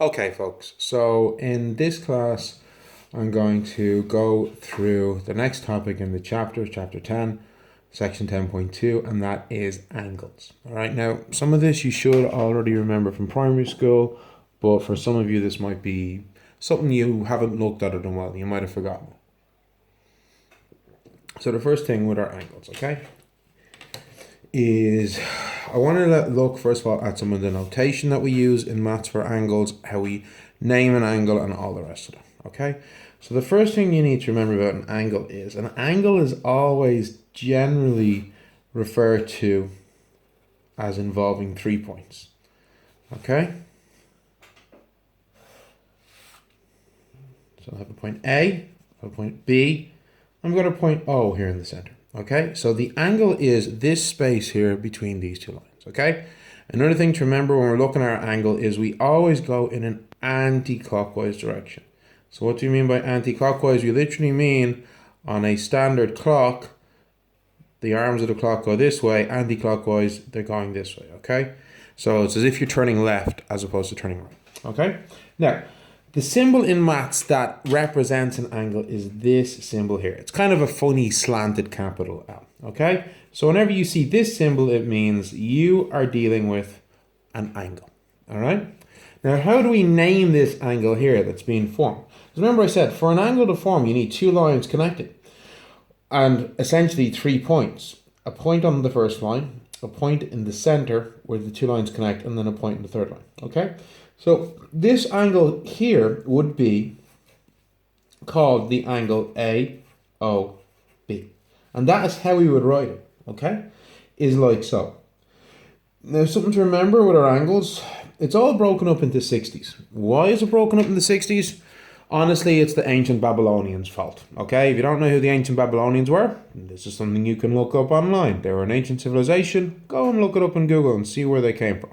Okay, folks, so in this class, I'm going to go through the next topic in the chapter, chapter 10, section 10.2, and that is angles. All right, now, some of this you should already remember from primary school, but for some of you, this might be something you haven't looked at in a while. You might have forgotten. So the first thing with our angles, okay, is I want to look first of all at some of the notation that we use in maths for angles, how we name an angle and all the rest of it, okay? So the first thing you need to remember about an angle is always generally referred to as involving 3 points, okay? So I have a point A, I have a point B, I've got a point O here in the center. Okay, so the angle is this space here between these two lines, okay? Another thing to remember when we're looking at our angle is we always go in an anti-clockwise direction. So what do you mean by anti-clockwise? We literally mean on a standard clock, the arms of the clock go this way, anti-clockwise, they're going this way, okay? So it's as if you're turning left as opposed to turning right, okay? Now, the symbol in maths that represents an angle is this symbol here. It's kind of a funny slanted capital L, okay? So whenever you see this symbol, it means you are dealing with an angle, all right? Now, how do we name this angle here that's being formed? Because remember I said, for an angle to form, you need two lines connected and essentially 3 points. A point on the first line, a point in the center where the two lines connect, and then a point in the third line, okay? So this angle here would be called the angle AOB. And that is how we would write it, okay? Is like so. Now something to remember with our angles, it's all broken up into 60s. Why is it broken up into 60s? Honestly, it's the ancient Babylonians' fault, okay? If you don't know who the ancient Babylonians were, this is something you can look up online. They were an ancient civilization. Go and look it up in Google and see where they came from.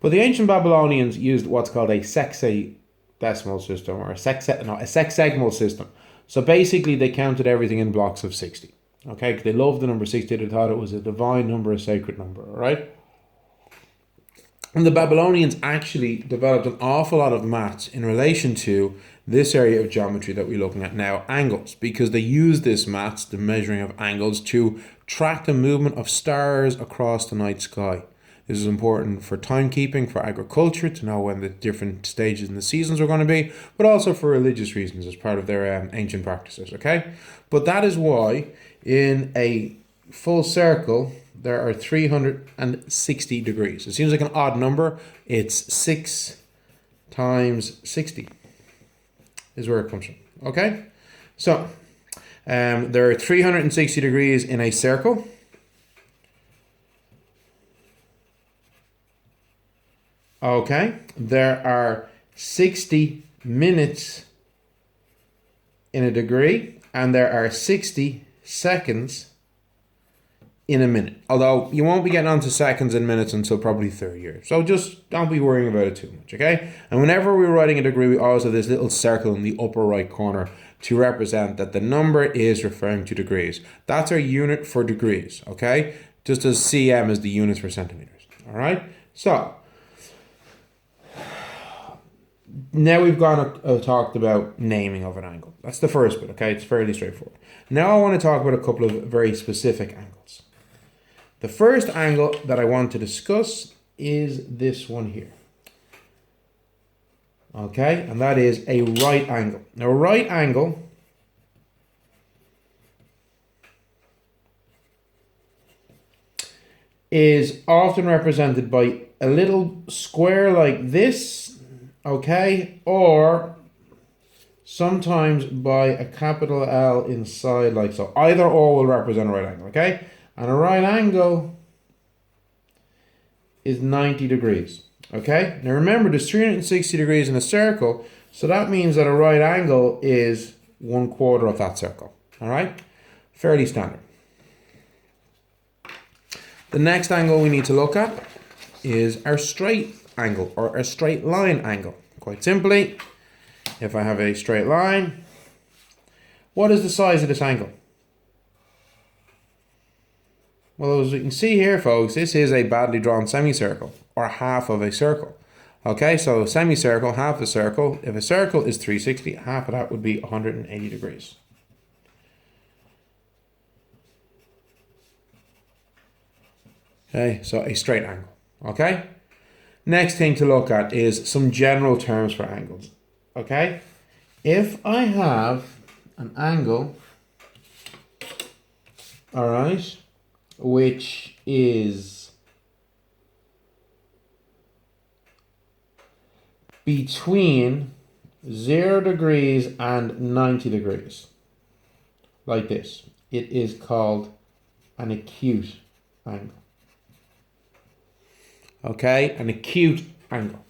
But the ancient Babylonians used what's called a sexagesimal system, or a sexagemal system. So basically they counted everything in blocks of 60. Okay, because they loved the number 60, they thought it was a divine number, a sacred number, all right? And the Babylonians actually developed an awful lot of maths in relation to this area of geometry that we're looking at now, angles, because they used this maths, the measuring of angles, to track the movement of stars across the night sky. This is important for timekeeping, for agriculture, to know when the different stages in the seasons are going to be, but also for religious reasons as part of their ancient practices, okay? But that is why in a full circle, there are 360 degrees. It seems like an odd number. It's 6 times 60 is where it comes from, okay? So, there are 360 degrees in a circle. Okay, there are 60 minutes in a degree, and there are 60 seconds in a minute. Although you won't be getting onto seconds and minutes until probably third year. So just don't be worrying about it too much, okay? And whenever we're writing a degree, we always have this little circle in the upper right corner to represent that the number is referring to degrees. That's our unit for degrees, okay? Just as cm is the units for centimeters, all right? So, now we've talked about naming of an angle. That's the first bit, okay? It's fairly straightforward. Now I want to talk about a couple of very specific angles. The first angle that I want to discuss is this one here. Okay? And that is a right angle. Now, a right angle is often represented by a little square like this, okay, or sometimes by a capital L inside like so. Either or will represent a right angle, okay? And a right angle is 90 degrees, okay? Now remember, there's 360 degrees in a circle, so that means that a right angle is 1/4 of that circle, all right? Fairly standard. The next angle we need to look at is our straight angle, or a straight line angle. Quite simply, if I have a straight line, what is the size of this angle? Well, as you can see here, folks, this is a badly drawn semicircle, or half of a circle. Okay, so a semicircle, half a circle. If a circle is 360, half of that would be 180 degrees. Okay, so a straight angle. Okay? Next thing to look at is some general terms for angles. Okay? If I have an angle, all right, which is between 0 degrees and 90 degrees, like this, it is called an acute angle. Okay, an acute angle.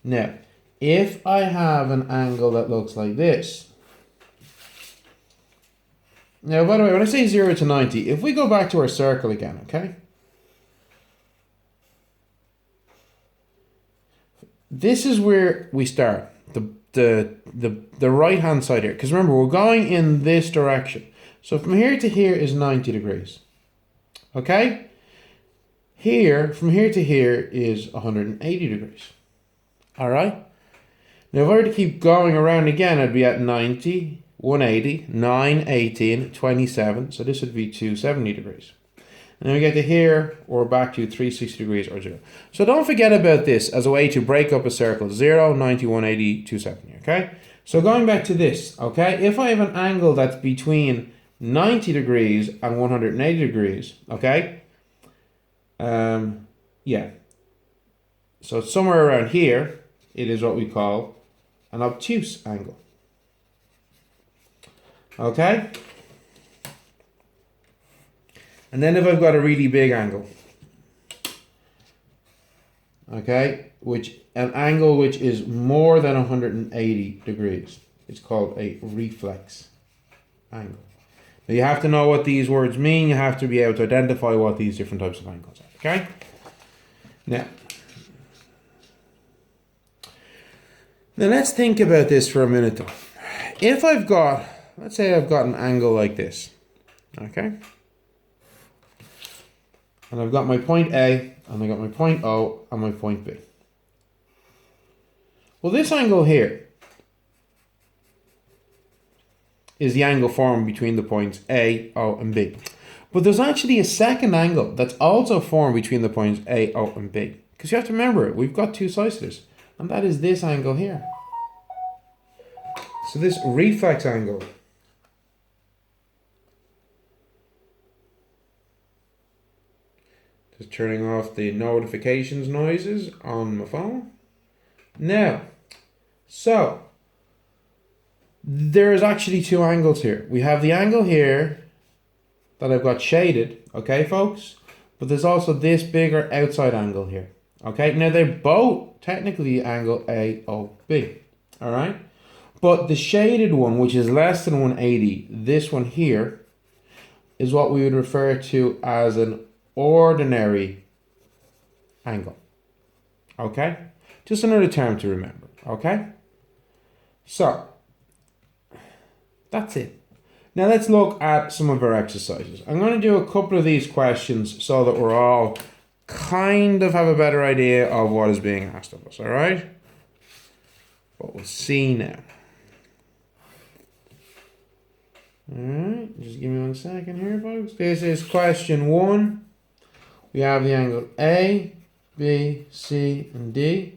Now, if I have an angle that looks like this. Now, by the way, when I say 0 to 90, if we go back to our circle again, okay? This is where we start, the right-hand side here. Because remember, we're going in this direction. So from here to here is 90 degrees. Okay? Here, from here to here is 180 degrees. All right? Now, if I were to keep going around again, I'd be at 90, 180, 9, 18, 27. So this would be 270 degrees. And then we get to here, we're back to 360 degrees or 0. So don't forget about this as a way to break up a circle. 0, 90, 180, 270, okay? So going back to this, okay? If I have an angle that's between 90 degrees and 180 degrees, okay? Yeah. So somewhere around here, it is what we call an obtuse angle. Okay? And then if I've got a really big angle, okay, an angle which is more than 180 degrees, it's called a reflex angle. Now you have to know what these words mean. You have to be able to identify what these different types of angles are, okay? Now let's think about this for a minute though. If I've got, let's say I've got an angle like this, okay? And I've got my point A, and I've got my point O, and my point B. Well, this angle here is the angle formed between the points A, O, and B. But there's actually a second angle that's also formed between the points A, O, and B. Because you have to remember, we've got two sides to this, and that is this angle here. So this reflex angle just turning off the notifications noises on my phone. Now, so there is actually two angles here. We have the angle here that I've got shaded, okay, folks? But there's also this bigger outside angle here, okay? Now, they're both technically angle AOB, all right? But the shaded one, which is less than 180, this one here, is what we would refer to as an ordinary angle, okay? Just another term to remember, okay? So, that's it. Now let's look at some of our exercises. I'm going to do a couple of these questions so that we're all kind of have a better idea of what is being asked of us, all right? But we'll see now. All right, just give me 1 second here, folks. This is question 1. We have the angle A, B, C, and D.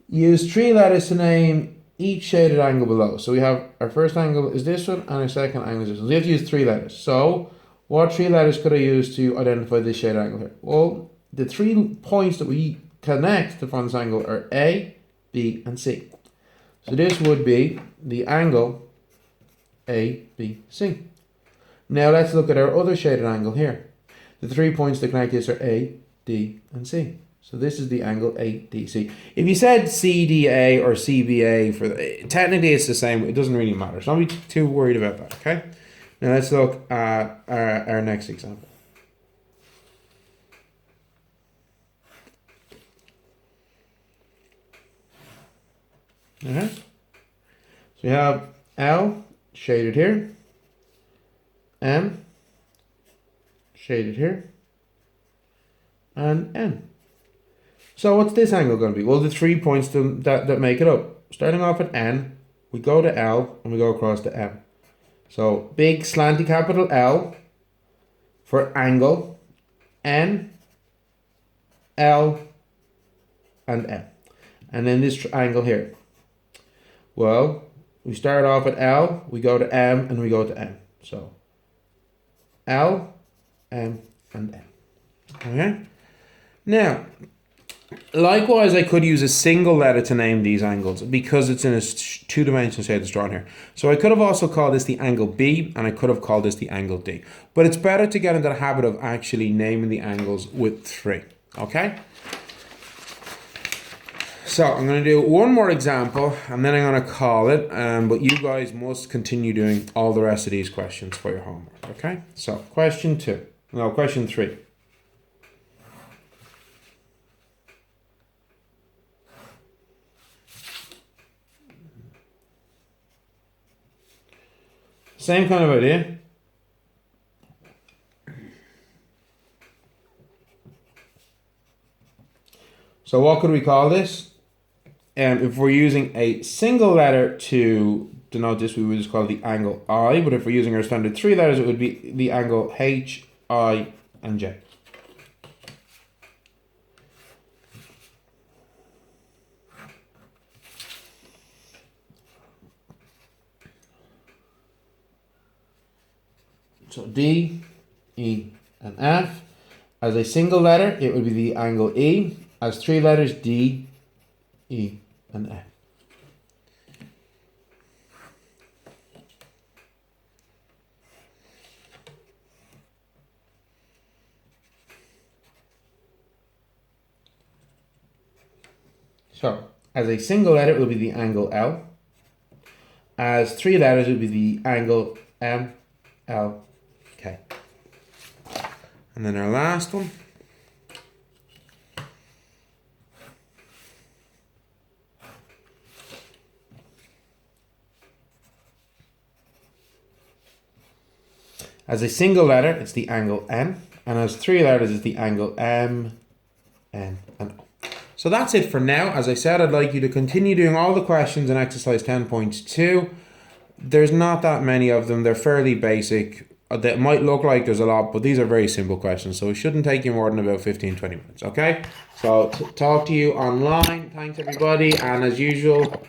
Use 3 letters to name each shaded angle below. So we have our first angle is this one, and our second angle is this one. So we have to use 3 letters. So what 3 letters could I use to identify this shaded angle here? Well, the 3 points that we connect to form this angle are A, B, and C. So this would be the angle A, B, C. Now let's look at our other shaded angle here. The 3 points that connect this are A, D, and C. So this is the angle ADC. If you said CDA or CBA, technically it's the same. It doesn't really matter. So don't be too worried about that, okay? Now let's look at our next example. So we have L shaded here, M shaded here, and N. So what's this angle going to be? Well, the 3 points that make it up. Starting off at N, we go to L, and we go across to M. So big slanty capital L for angle, N, L, and M. And then this angle here. Well, we start off at L, we go to M, and we go to M. So L, M, and M. Okay? Now, likewise, I could use a single letter to name these angles because it's in a two-dimensional shape that's drawn here. So I could have also called this the angle B, and I could have called this the angle D. But it's better to get into the habit of actually naming the angles with 3. Okay? So I'm going to do one more example, and then I'm going to call it. But you guys must continue doing all the rest of these questions for your homework. Okay? So question 3. Same kind of idea. So what could we call this? If we're using a single letter to denote this, we would just call it the angle I. But if we're using our standard 3 letters, it would be the angle H, I, and J. So D, E, and F. As a single letter, it would be the angle E. As 3 letters, D, E, and F. So, as a single letter, it will be the angle L. As 3 letters, it would be the angle M, L, K. And then our last one. As a single letter, it's the angle N. And as 3 letters, it's the angle M, N, and O. So that's it for now. As I said, I'd like you to continue doing all the questions in exercise 10.2. There's not that many of them. They're fairly basic. They might look like there's a lot, but these are very simple questions. So it shouldn't take you more than about 15-20 minutes. Okay? So talk to you online. Thanks, everybody. And as usual,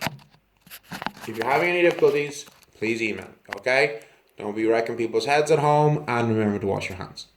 if you're having any difficulties, please email. Okay? Don't be wrecking people's heads at home. And remember to wash your hands.